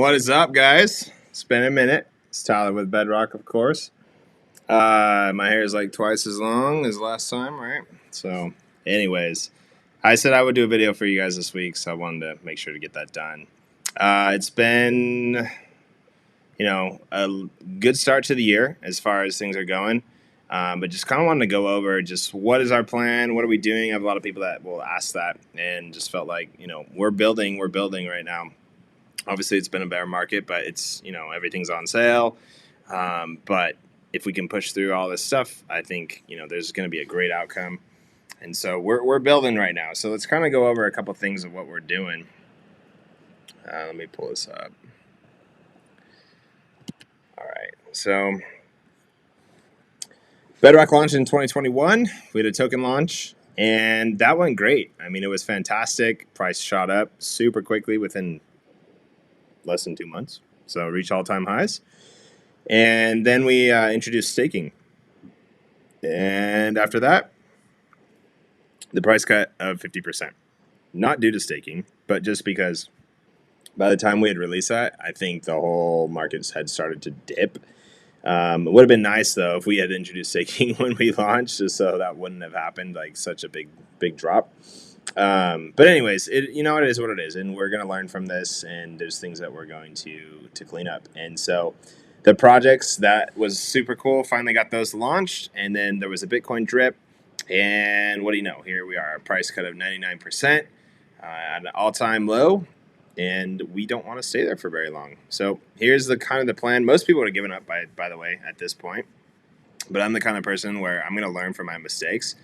What is up, guys? It's been a minute. It's Tyler with Bedrock, of course. My hair is like twice as long as last time, right? So, anyways, I said I would do a video for you guys this week, so I wanted to make sure to get that done. It's been, a good start to the year as far as things are going. But just kind of wanted to go over just what is our plan, what are we doing. I have a lot of people that will ask that, and just felt like we're building right now. Obviously, it's been a bear market, but it's everything's on sale. But if we can push through all this stuff, I think there's going to be a great outcome. And so we're building right now. So let's kind of go over a couple things of what we're doing. Let me pull this up. All right. So Bedrock launched in 2021. We had a token launch, and that went great. I mean, it was fantastic. Price shot up super quickly within less than 2 months. So reached all-time highs. And then we introduced staking. And after that, the price cut of 50%. Not due to staking, but just because by the time we had released that, I think the whole markets had started to dip. It would have been nice, though, if we had introduced staking when we launched, just so that wouldn't have happened, like such a big drop. But anyways, it is what it is, and we're going to learn from this, and there's things that we're going to clean up. And so the projects, that was super cool, finally got those launched, and then there was a Bitcoin drip, and what do you know, here we are, a price cut of 99% at an all-time low, and we don't want to stay there for very long. So here's the kind of the plan. Most people would have given up, by the way, at this point, but I'm the kind of person where I'm going to learn from my mistakes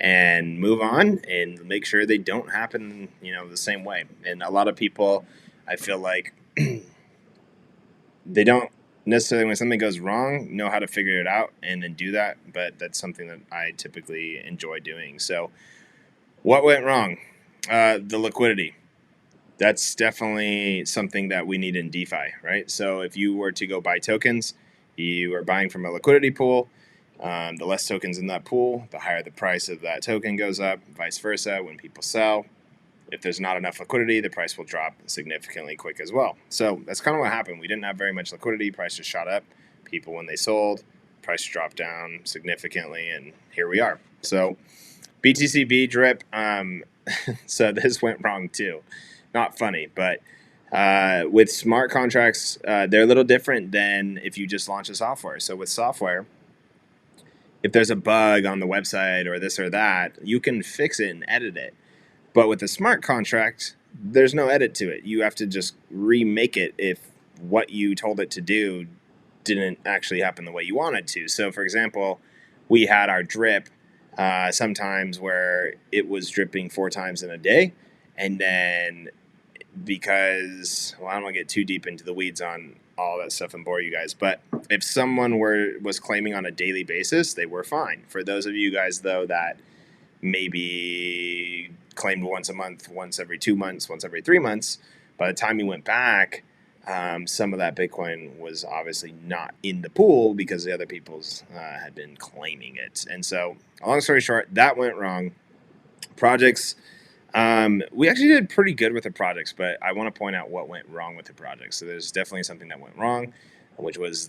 and move on and make sure they don't happen, the same way. And a lot of people, I feel like they don't necessarily, when something goes wrong, know how to figure it out and then do that. But that's something that I typically enjoy doing. So what went wrong? The liquidity. That's definitely something that we need in DeFi, right? So if you were to go buy tokens, you are buying from a liquidity pool. The less tokens in that pool, the higher the price of that token goes up, vice versa. When people sell, if there's not enough liquidity, the price will drop significantly quick as well. So that's kind of what happened. We didn't have very much liquidity. Price just shot up. People, when they sold, price dropped down significantly, and here we are. So BTCB drip. So this went wrong too. Not funny, but with smart contracts, they're a little different than if you just launch a software. So with software, if there's a bug on the website or this or that, you can fix it and edit it. But with a smart contract, there's no edit to it. You have to just remake it if what you told it to do didn't actually happen the way you wanted to. So, for example, we had our drip sometimes where it was dripping 4 times in a day. And then because, I don't want to get too deep into the weeds on all that stuff and bore you guys, but if someone was claiming on a daily basis, they were fine. For those of you guys, though, that maybe claimed once a month, once every 2 months, once every 3 months, by the time you went back, some of that Bitcoin was obviously not in the pool because the other people's had been claiming it. And so, long story short, that went wrong. Projects, we actually did pretty good with the projects, but I want to point out what went wrong with the projects. So there's definitely something that went wrong, which was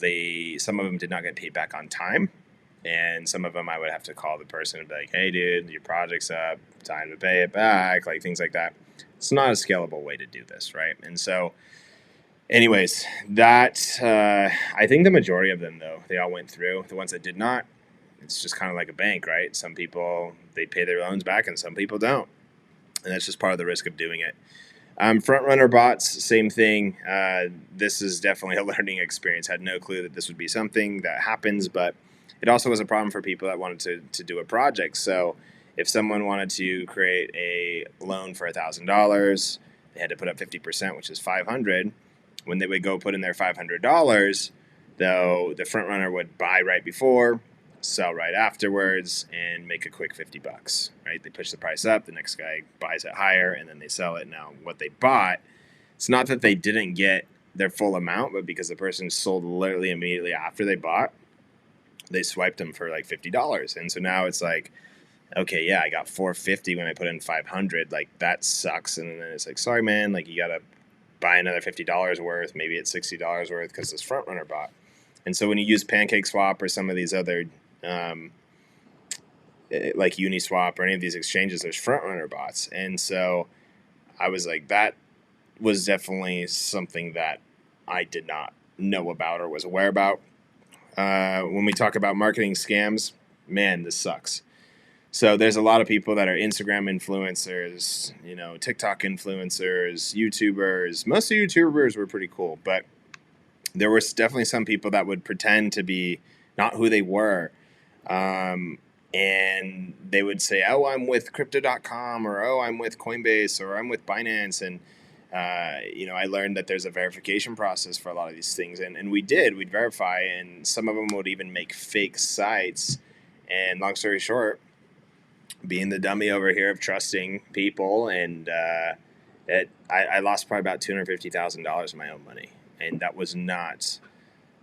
some of them did not get paid back on time. And some of them I would have to call the person and be like, hey, dude, your project's up, time to pay it back, like things like that. It's not a scalable way to do this, right? And so anyways, that, I think the majority of them, though, they all went through. The ones that did not, it's just kind of like a bank, right? Some people, they pay their loans back and some people don't. And that's just part of the risk of doing it. Front runner bots, same thing. This is definitely a learning experience. Had no clue that this would be something that happens, but it also was a problem for people that wanted to do a project. So if someone wanted to create a loan for $1,000, they had to put up 50%, which is $500. When they would go put in their $500, though, the front runner would buy right before, sell right afterwards, and make a quick $50, right? They push the price up, the next guy buys it higher, and then they sell it. Now, what they bought, it's not that they didn't get their full amount, but because the person sold literally immediately after they bought, they swiped them for like $50. And so now it's like, okay, yeah, I got $450 when I put in $500. Like, that sucks. And then it's like, sorry, man, like, you got to buy another $50 worth, maybe it's $60 worth because this front runner bought. And so when you use Pancake Swap or some of these other like Uniswap or any of these exchanges, there's front runner bots. And so I was like, that was definitely something that I did not know about or was aware about. When we talk about marketing scams, man, this sucks. So there's a lot of people that are Instagram influencers, TikTok influencers, YouTubers. Most of YouTubers were pretty cool, but there was definitely some people that would pretend to be not who they were. And they would say, oh, I'm with crypto.com, or, oh, I'm with Coinbase, or I'm with Binance. And, I learned that there's a verification process for a lot of these things. And we'd verify, and some of them would even make fake sites. And long story short, being the dummy over here of trusting people, and I lost probably about $250,000 of my own money. And that was not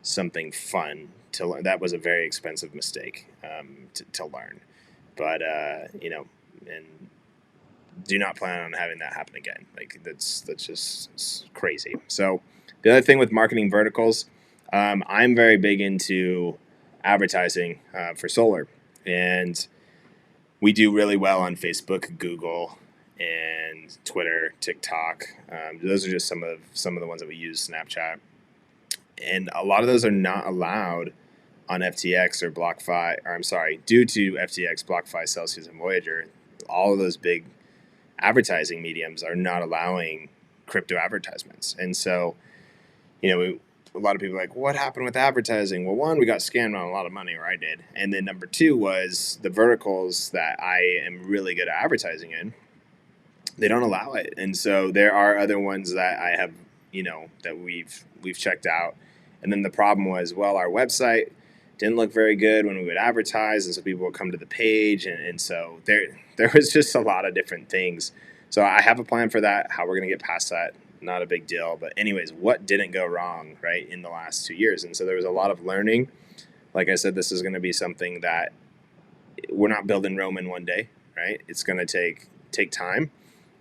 something fun to learn. That was a very expensive mistake to learn. But, and do not plan on having that happen again. Like, that's just crazy. So the other thing with marketing verticals, I'm very big into advertising for solar. And we do really well on Facebook, Google, and Twitter, TikTok. Those are just some of the ones that we use, Snapchat. And a lot of those are not allowed on FTX or BlockFi, due to FTX, BlockFi, Celsius, and Voyager. All of those big advertising mediums are not allowing crypto advertisements. And so, a lot of people are like, what happened with advertising? Well, one, we got scammed on a lot of money, or I did. And then number two was the verticals that I am really good at advertising in, they don't allow it. And so there are other ones that I have, that we've checked out. And then the problem was, well, our website didn't look very good when we would advertise, and so people would come to the page, and so there was just a lot of different things. So I have a plan for that, how we're going to get past that, not a big deal. But anyways, what didn't go wrong, right, in the last 2 years? And so there was a lot of learning. Like I said, this is going to be something that we're not building Rome in one day, right? It's going to take time,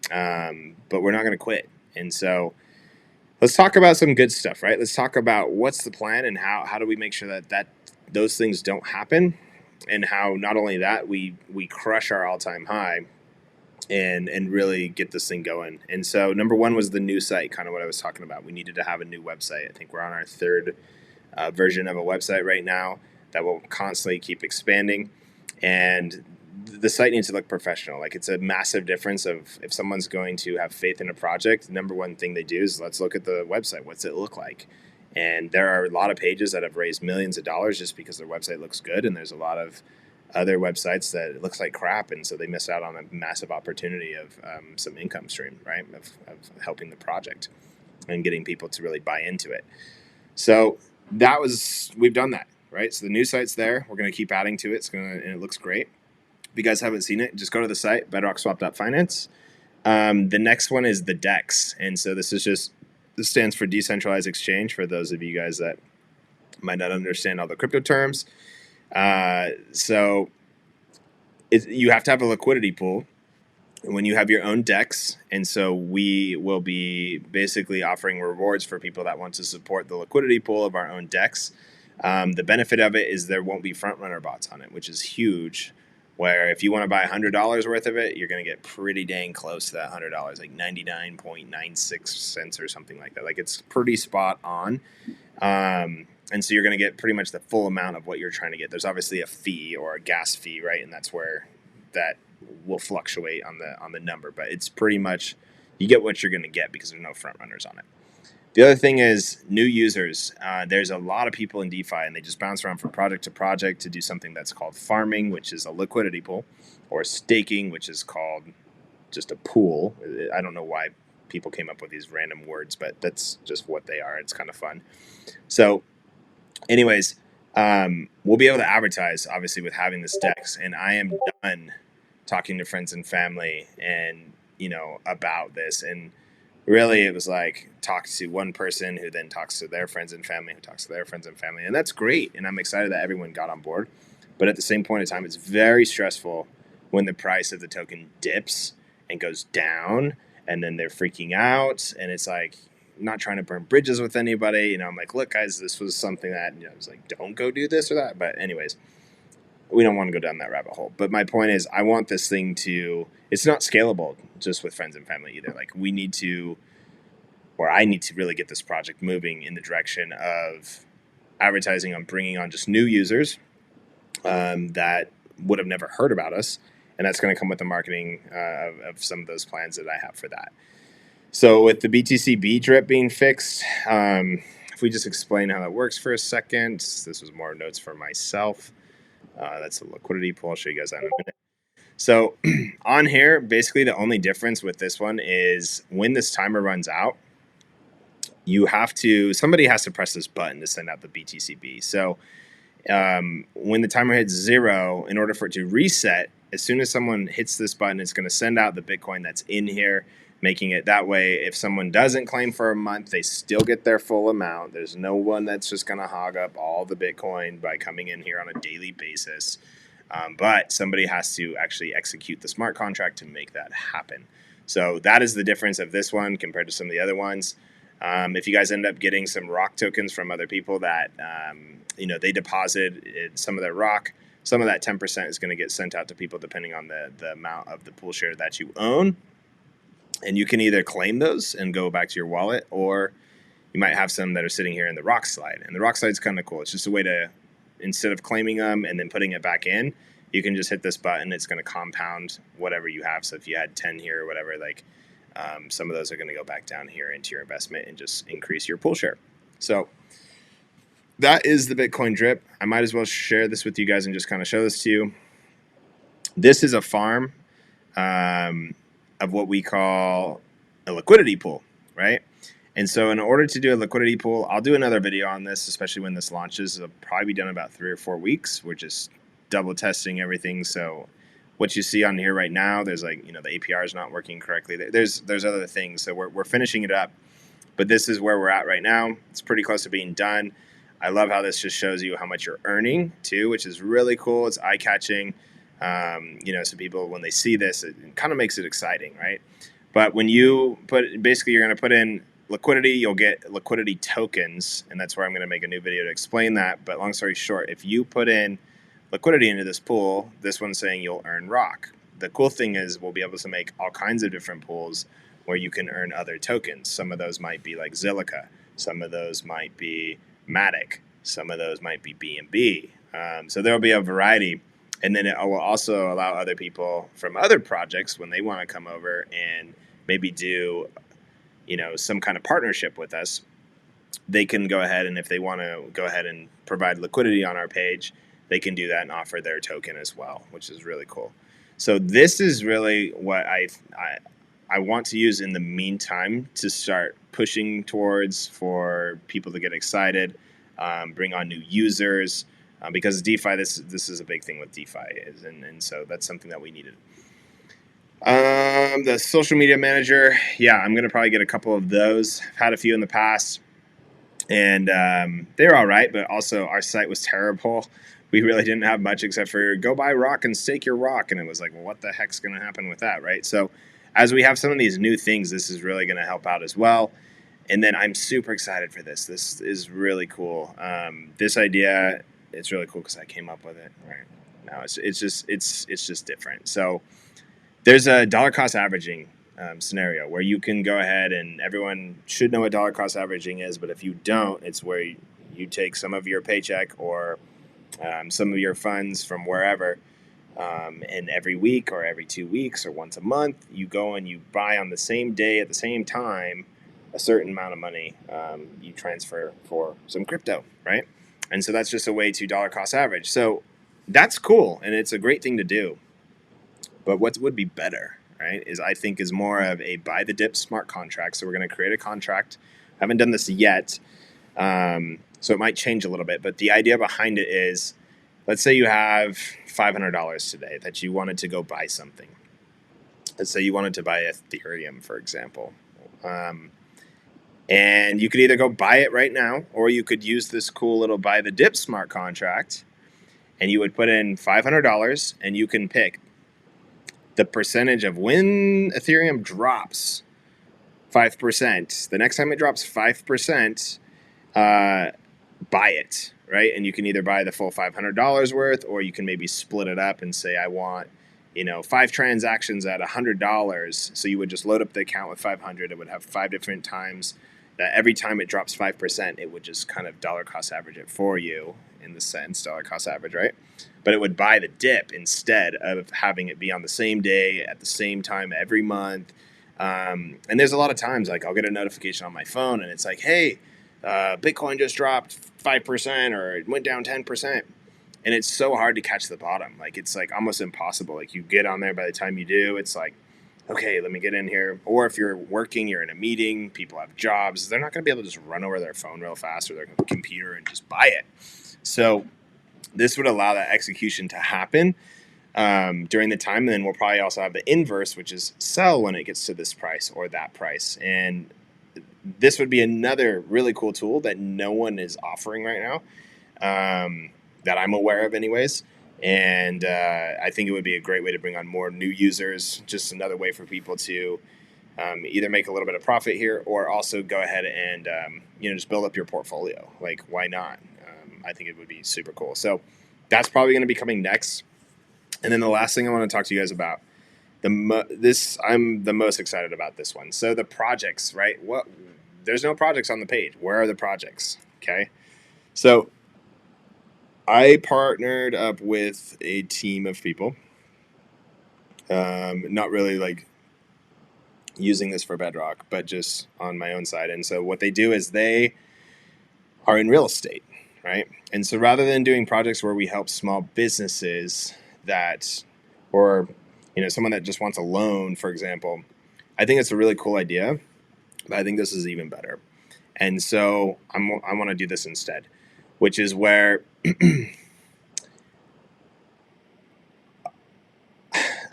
but we're not going to quit. And so let's talk about some good stuff, right? Let's talk about what's the plan and how do we make sure that those things don't happen, and how not only that we crush our all-time high and really get this thing going. And so number one was the new site, kind of what I was talking about. We needed to have a new website. I think we're on our third version of a website right now that will constantly keep expanding. And the site needs to look professional. Like, it's a massive difference of if someone's going to have faith in a project, the number one thing they do is, let's look at the website. What's it look like? And there are a lot of pages that have raised millions of dollars just because their website looks good. And there's a lot of other websites that it looks like crap. And so they miss out on a massive opportunity of some income stream, right? Of helping the project and getting people to really buy into it. So we've done that, right? So the new site's there. We're going to keep adding to it. And it looks great. If you guys haven't seen it, just go to the site, bedrockswap.finance. The next one is the DEX. And so this stands for Decentralized Exchange, for those of you guys that might not understand all the crypto terms. So you have to have a liquidity pool when you have your own DEX. And so we will be basically offering rewards for people that want to support the liquidity pool of our own DEX. The benefit of it is there won't be front runner bots on it, which is huge. Where if you want to buy $100 worth of it, you're going to get pretty dang close to that $100, like 99.96 cents or something like that. Like, it's pretty spot on. And so you're going to get pretty much the full amount of what you're trying to get. There's obviously a fee or a gas fee, right? And that's where that will fluctuate on the number. But it's pretty much, you get what you're going to get because there's no front runners on it. The other thing is new users. There's a lot of people in DeFi, and they just bounce around from project to project to do something that's called farming, which is a liquidity pool, or staking, which is called just a pool. I don't know why people came up with these random words, but that's just what they are. It's kind of fun. So anyways, we'll be able to advertise, obviously, with having this DEX, and I am done talking to friends and family and, about this. And really, it was like, talk to one person who then talks to their friends and family, who talks to their friends and family. And that's great. And I'm excited that everyone got on board. But at the same point in time, it's very stressful when the price of the token dips and goes down, and then they're freaking out. And it's like, not trying to burn bridges with anybody. You know, I'm like, look, guys, this was something that, you know, I was like, don't go do this or that. But anyways, we don't want to go down that rabbit hole. But my point is, I want this thing to, it's not scalable just with friends and family either. Like we need to, or I need to really get this project moving in the direction of advertising on bringing on just new users that would have never heard about us. And that's going to come with the marketing of some of those plans that I have for that. So with the BTCB drip being fixed, if we just explain how that works for a second, this was more notes for myself. That's a liquidity pool. I'll show you guys that in a minute. So on here, basically the only difference with this one is when this timer runs out, somebody has to press this button to send out the BTCB. So when the timer hits 0, in order for it to reset, as soon as someone hits this button, it's going to send out the Bitcoin that's in here, making it that way. If someone doesn't claim for a month, they still get their full amount. There's no one that's just going to hog up all the Bitcoin by coming in here on a daily basis. But somebody has to actually execute the smart contract to make that happen. So that is the difference of this one compared to some of the other ones. If you guys end up getting some rock tokens from other people that, they deposited some of their rock, some of that 10% is going to get sent out to people depending on the amount of the pool share that you own. And you can either claim those and go back to your wallet, or you might have some that are sitting here in the rock slide. And the rock slide is kind of cool. It's just a way to, instead of claiming them and then putting it back in, you can just hit this button. It's going to compound whatever you have. So if you had 10 here or whatever, some of those are going to go back down here into your investment and just increase your pool share. So that is the Bitcoin drip. I might as well share this with you guys and just kind of show this to you. This is a farm of what we call a liquidity pool, right? And so in order to do a liquidity pool, I'll do another video on this, especially when this launches. It'll probably be done in about 3 or 4 weeks. We're just double testing everything. So what you see on here right now, there's the APR is not working correctly. There's other things. So we're finishing it up, but this is where we're at right now. It's pretty close to being done. I love how this just shows you how much you're earning too, which is really cool. It's eye-catching. So people, when they see this, it kind of makes it exciting, right? But when you basically you're going to put in liquidity, you'll get liquidity tokens, and that's where I'm going to make a new video to explain that. But long story short, if you put in liquidity into this pool, this one's saying you'll earn rock. The cool thing is we'll be able to make all kinds of different pools where you can earn other tokens. Some of those might be like Zilliqa. Some of those might be Matic. Some of those might be BNB. So there'll be a variety. And then it will also allow other people from other projects, when they want to come over and maybe do, some kind of partnership with us, they can go ahead, and if they want to go ahead and provide liquidity on our page, they can do that and offer their token as well, which is really cool. So this is really what I want to use in the meantime to start pushing towards, for people to get excited, bring on new users. Because DeFi, this is a big thing with DeFi, and so that's something that we needed. The social media manager, I'm going to probably get a couple of those. I've had a few in the past, and they're all right, but also our site was terrible. We really didn't have much except for go buy rock and stake your rock, and it was like, well, what the heck's going to happen with that, right? So as we have some of these new things, this is really going to help out as well. And then I'm super excited for this. This is really cool. This idea, it's really cool because I came up with it. Right now, it's just different. So there's a dollar cost averaging scenario where you can go ahead, and everyone should know what dollar cost averaging is. But if you don't, it's where you take some of your paycheck or some of your funds from wherever, and every week or every 2 weeks or once a month, you go and you buy on the same day at the same time a certain amount of money. You transfer for some crypto, right? And so that's just a way to dollar cost average. So that's cool, and it's a great thing to do. But what would be better, right, is more of a buy the dip smart contract. So we're going to create a contract. I haven't done this yet, so it might change a little bit. But the idea behind it is, let's say you have $500 today that you wanted to go buy something. Let's say you wanted to buy Ethereum, for example. And you could either go buy it right now, or you could use this cool little buy the dip smart contract, and you would put in $500, and you can pick the percentage of when Ethereum drops 5%. The next time it drops 5%, buy it, right? And you can either buy the full $500 worth, or you can maybe split it up and say, I want, 5 transactions at $100. So you would just load up the account with 500. It would have 5 different times that every time it drops 5%, it would just kind of dollar cost average it for you, in the sense, dollar cost average, right? But it would buy the dip instead of having it be on the same day at the same time every month. And there's a lot of times, like, I'll get a notification on my phone and it's like, hey, Bitcoin just dropped 5% or it went down 10%. And it's so hard to catch the bottom. Like, it's like almost impossible. Like, you get on there, by the time you do, it's like, okay, let me get in here. Or if you're working, you're in a meeting, people have jobs, they're not going to be able to just run over their phone real fast or their computer and just buy it. So this would allow that execution to happen during the time. And then we'll probably also have the inverse, which is sell when it gets to this price or that price. And this would be another really cool tool that no one is offering right now, that I'm aware of anyways. And I think it would be a great way to bring on more new users, just another way for people to either make a little bit of profit here, or also go ahead and just build up your portfolio. Like, why not? I think it would be super cool. So that's probably going to be coming next. And then the last thing I want to talk to you guys about, I'm the most excited about this one. So the projects, right? There's no projects on the page. Where are the projects? Okay. So I partnered up with a team of people, not really like using this for Bedrock, but just on my own side. And so what they do is they are in real estate, right? And so rather than doing projects where we help small businesses or someone that just wants a loan, for example, I think it's a really cool idea, but I think this is even better. And so I want to do this instead, which is where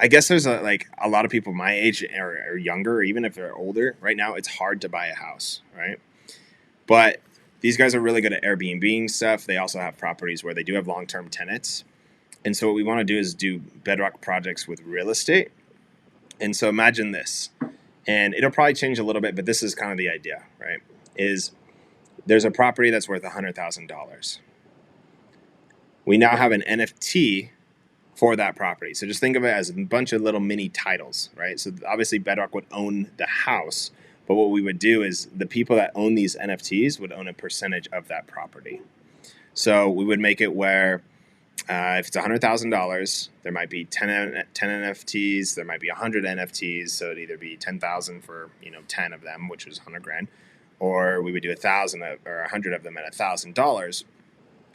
I guess there's a lot of people my age or younger, or even if they're older right now, it's hard to buy a house, right? But these guys are really good at Airbnb stuff. They also have properties where they do have long-term tenants. And so what we want to do is do Bedrock projects with real estate. And so imagine this, and it'll probably change a little bit, but this is kind of the idea, right? Is there's a property that's worth $100,000. We now have an NFT for that property. So just think of it as a bunch of little mini titles, right? So obviously Bedrock would own the house, but what we would do is the people that own these NFTs would own a percentage of that property. So we would make it where if it's $100,000, there might be 10 NFTs, there might be 100 NFTs, so it'd either be 10,000 for 10 of them, which is 100 grand, or we would do 1,000 or 100 of them at $1,000.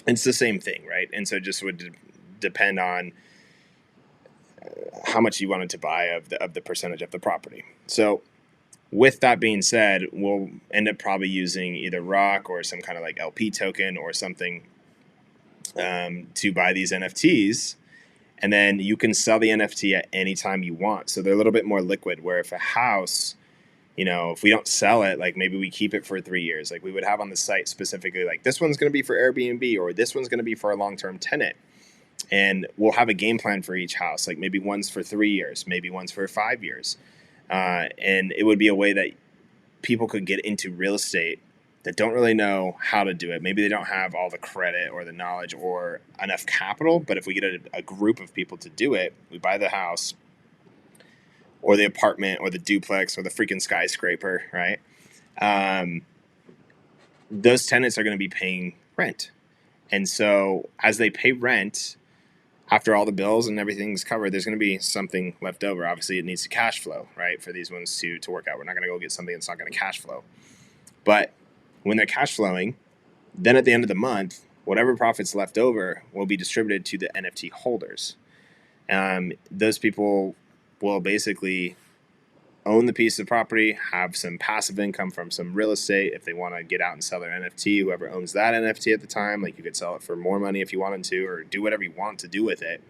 It's the same thing, right? And so it just would depend on how much you wanted to buy of the percentage of the property. So with that being said, we'll end up probably using either Rock or some kind of like LP token or something to buy these NFTs. And then you can sell the NFT at any time you want. So they're a little bit more liquid, where if a house, if we don't sell it, like maybe we keep it for 3 years, like we would have on the site specifically, like this one's going to be for Airbnb or this one's going to be for a long-term tenant. And we'll have a game plan for each house. Like maybe one's for 3 years, maybe one's for 5 years. And it would be a way that people could get into real estate that don't really know how to do it. Maybe they don't have all the credit or the knowledge or enough capital. But if we get a group of people to do it, we buy the house or the apartment or the duplex or the freaking skyscraper, right? Those tenants are going to be paying rent. And so as they pay rent, after all the bills and everything's covered, there's going to be something left over. Obviously, it needs to cash flow, right, for these ones to work out. We're not going to go get something that's not going to cash flow. But when they're cash flowing, then at the end of the month, whatever profits left over will be distributed to the NFT holders. Those people will basically own the piece of property, have some passive income from some real estate. If they want to get out and sell their NFT, whoever owns that NFT at the time, like you could sell it for more money if you wanted to, or do whatever you want to do with it.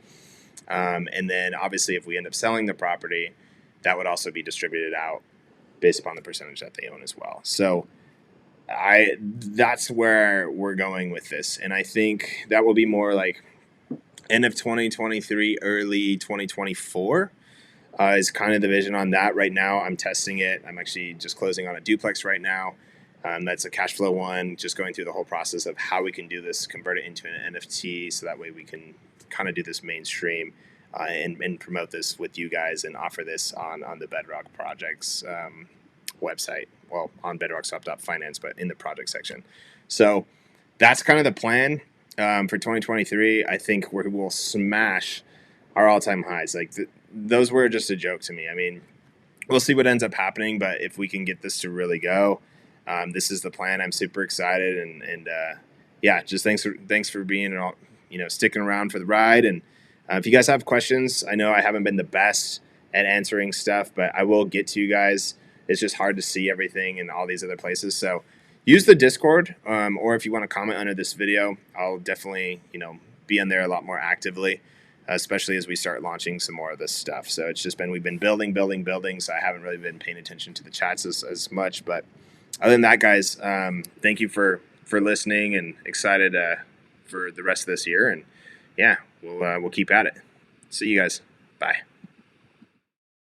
And then obviously if we end up selling the property, that would also be distributed out based upon the percentage that they own as well. So that's where we're going with this. And I think that will be more like end of 2023, early 2024. is kind of the vision on that right now. I'm testing it. I'm actually just closing on a duplex right now. That's a cash flow one, just going through the whole process of how we can do this, convert it into an NFT, so that way we can kind of do this mainstream and promote this with you guys and offer this on the Bedrock Projects website. Well, on bedrockstop.finance, but in the project section. So that's kind of the plan for 2023. I think we will smash our all-time highs. Like those were just a joke to me. I mean, we'll see what ends up happening, but if we can get this to really go, this is the plan. I'm super excited, and yeah, just thanks for being, sticking around for the ride. And if you guys have questions, I know I haven't been the best at answering stuff, but I will get to you guys. It's just hard to see everything in all these other places. So use the Discord, or if you want to comment under this video, I'll definitely be on there a lot more actively, especially as we start launching some more of this stuff. So it's just we've been building. So I haven't really been paying attention to the chats as much. But other than that, guys, thank you for listening, and excited for the rest of this year. And yeah, we'll keep at it. See you guys. Bye.